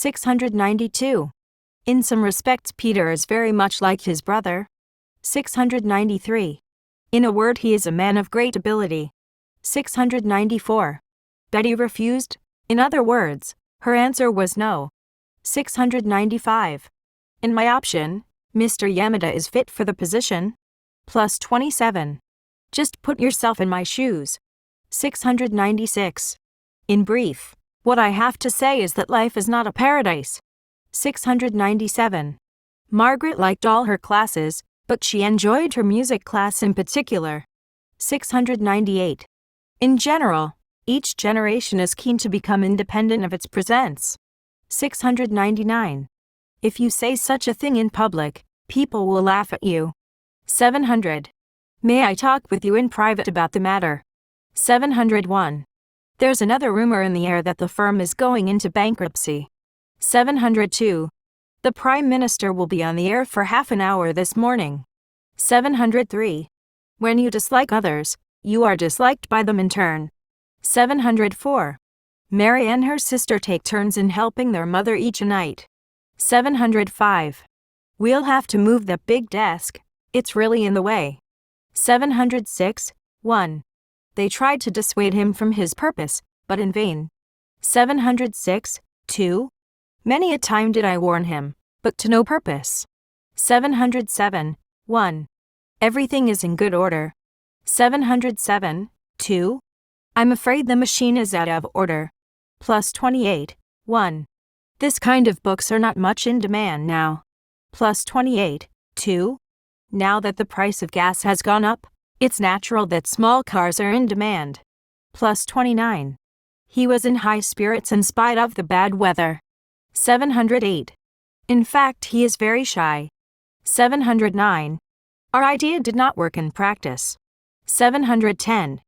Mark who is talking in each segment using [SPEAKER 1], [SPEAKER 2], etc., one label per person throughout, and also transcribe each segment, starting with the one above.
[SPEAKER 1] 692. In some respects Peter is very much like his brother. 693. In a word, he is a man of great ability. 694. Betty refused. In other words, her answer was no. 695. In my option, Mr. Yamada is fit for the position. Plus 27. Just put yourself in my shoes. 696. In brief, what I have to say is that life is not a paradise. 697. Margaret liked all her classes, but she enjoyed her music class in particular. 698. In general, each generation is keen to become independent of its presents. 699. If you say such a thing in public, people will laugh at you. 700. May I talk with you in private about the matter? 701. There's another rumor in the air that the firm is going into bankruptcy. 702. The Prime Minister will be on the air for half an hour this morning. 703. When you dislike others, you are disliked by them in turn. 704. Mary and her sister take turns in helping their mother each night. 705. We'll have to move that big desk, it's really in the way. 706. 1. They tried to dissuade him from his purpose, but in vain. 706. 2. Many a time did I warn him, but to no purpose. 707. 1. Everything is in good order. 707. 2. I'm afraid the machine is out of order. Plus 28. 1. This kind of books are not much in demand now. Plus 28. 2. Now that the price of gas has gone up, it's natural that small cars are in demand. Plus 29. He was in high spirits in spite of the bad weather. 708. In fact, he is very shy. 709. Our idea did not work in practice. 710.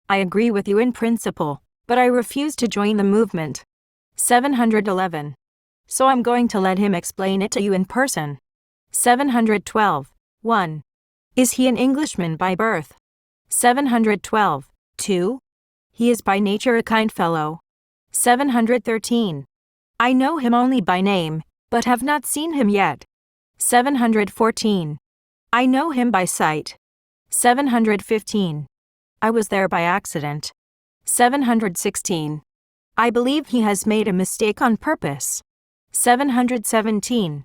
[SPEAKER 1] I agree with you in principle, but I refuse to join the movement. 711. So I'm going to let him explain it to you in person. 712. 1. Is he an Englishman by birth? 712. 2. He is by nature a kind fellow. 713. I know him only by name, but have not seen him yet. 714. I know him by sight. 715. I was there by accident. 716. I believe he has made a mistake on purpose. 717.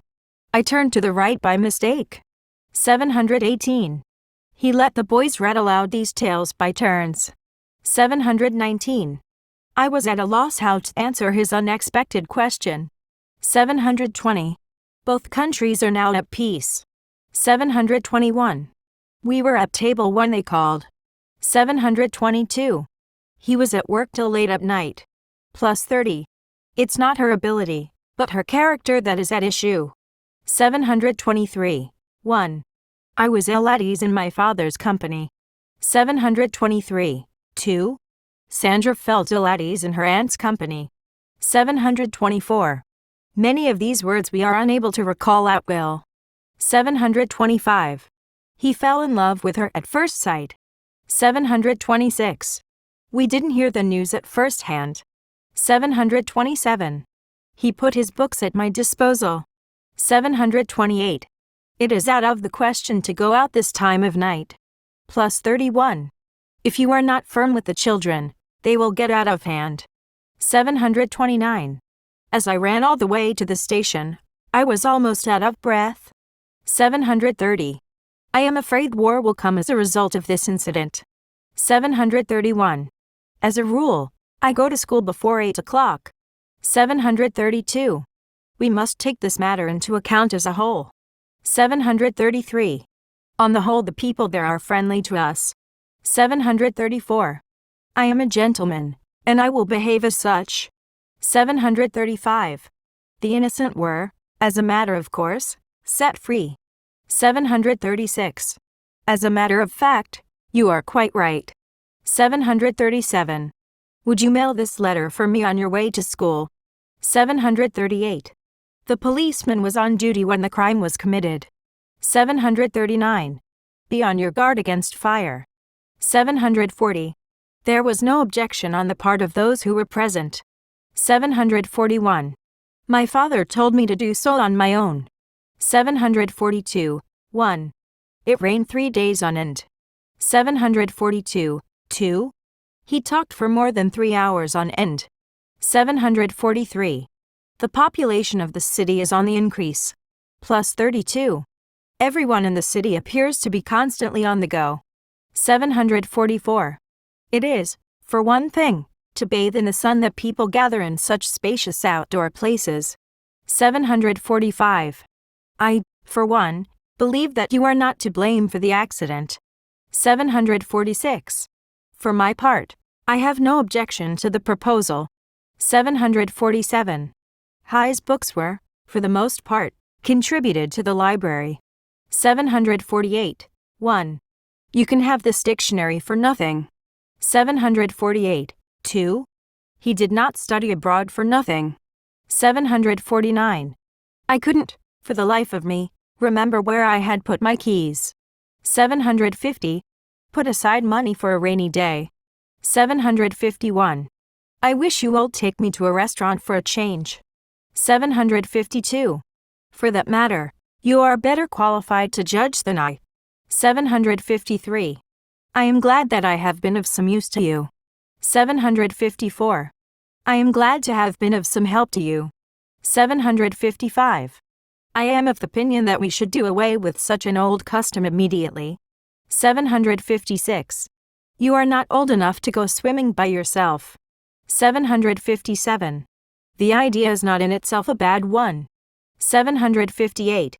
[SPEAKER 1] I turned to the right by mistake. 718. He let the boys read aloud these tales by turns. 719. I was at a loss how to answer his unexpected question. 720. Both countries are now at peace. 721. We were at table when they called. 722. He was at work till late at night. Plus 30. It's not her ability, but her character that is at issue. 723. 1. I was ill at ease in my father's company. 723. 2. Sandra felt ill at ease in her aunt's company. 724. Many of these words we are unable to recall at will. 725. He fell in love with her at first sight. 726. We didn't hear the news at first hand. 727. He put his books at my disposal. 728. It is out of the question to go out this time of night. Plus 31. If you are not firm with the children, they will get out of hand. 729. As I ran all the way to the station, I was almost out of breath. 730. I am afraid war will come as a result of this incident. 731. As a rule, I go to school before 8 o'clock. 732. We must take this matter into account as a whole. 733. On the whole, the people there are friendly to us. 734. I am a gentleman, and I will behave as such. 735. The innocent were, as a matter of course, set free. 736. As a matter of fact, you are quite right. 737. Would you mail this letter for me on your way to school? 738. The policeman was on duty when the crime was committed. 739. Be on your guard against fire. 740. There was no objection on the part of those who were present. 741. My father told me to do so on my own. 742. 1. It rained 3 days on end. 742. 2. He talked for more than 3 hours on end. 743. The population of the city is on the increase. Plus 32. Everyone in the city appears to be constantly on the go. 744. It is, for one thing, to bathe in the sun that people gather in such spacious outdoor places. 745. I, for one, believe that you are not to blame for the accident. 746. For my part, I have no objection to the proposal. 747. High's books were, for the most part, contributed to the library. 748. 1. You can have this dictionary for nothing. 748. 2. He did not study abroad for nothing. 749. I couldn't, for the life of me, remember where I had put my keys. 750. Put aside money for a rainy day. 751. I wish you will take me to a restaurant for a change. 752. For that matter, you are better qualified to judge than I. 753. I am glad that I have been of some use to you. 754. I am glad to have been of some help to you. 755. I am of the opinion that we should do away with such an old custom immediately. 756. You are not old enough to go swimming by yourself. 757. The idea is not in itself a bad one. 758.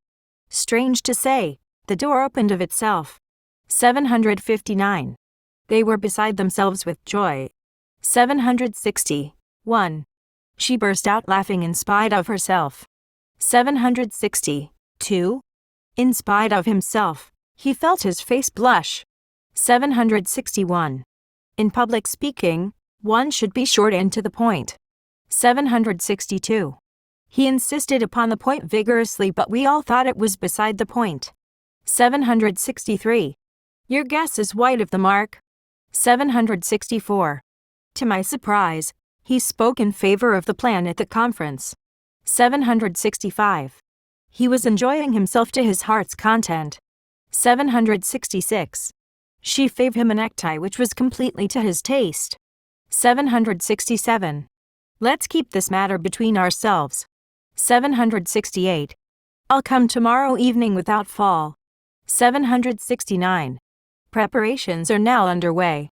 [SPEAKER 1] Strange to say, the door opened of itself. 759. They were beside themselves with joy. 760. 1. She burst out laughing in spite of herself. 760. 2. In spite of himself, he felt his face blush. 761. In public speaking, one should be short and to the point. 762. He insisted upon the point vigorously, but we all thought it was beside the point. 763. Your guess is wide of the mark. 764. To my surprise, he spoke in favor of the plan at the conference. 765. He was enjoying himself to his heart's content. 766. She gave him a necktie which was completely to his taste. 767. Let's keep this matter between ourselves. 768. I'll come tomorrow evening without fail. 769. Preparations are now underway.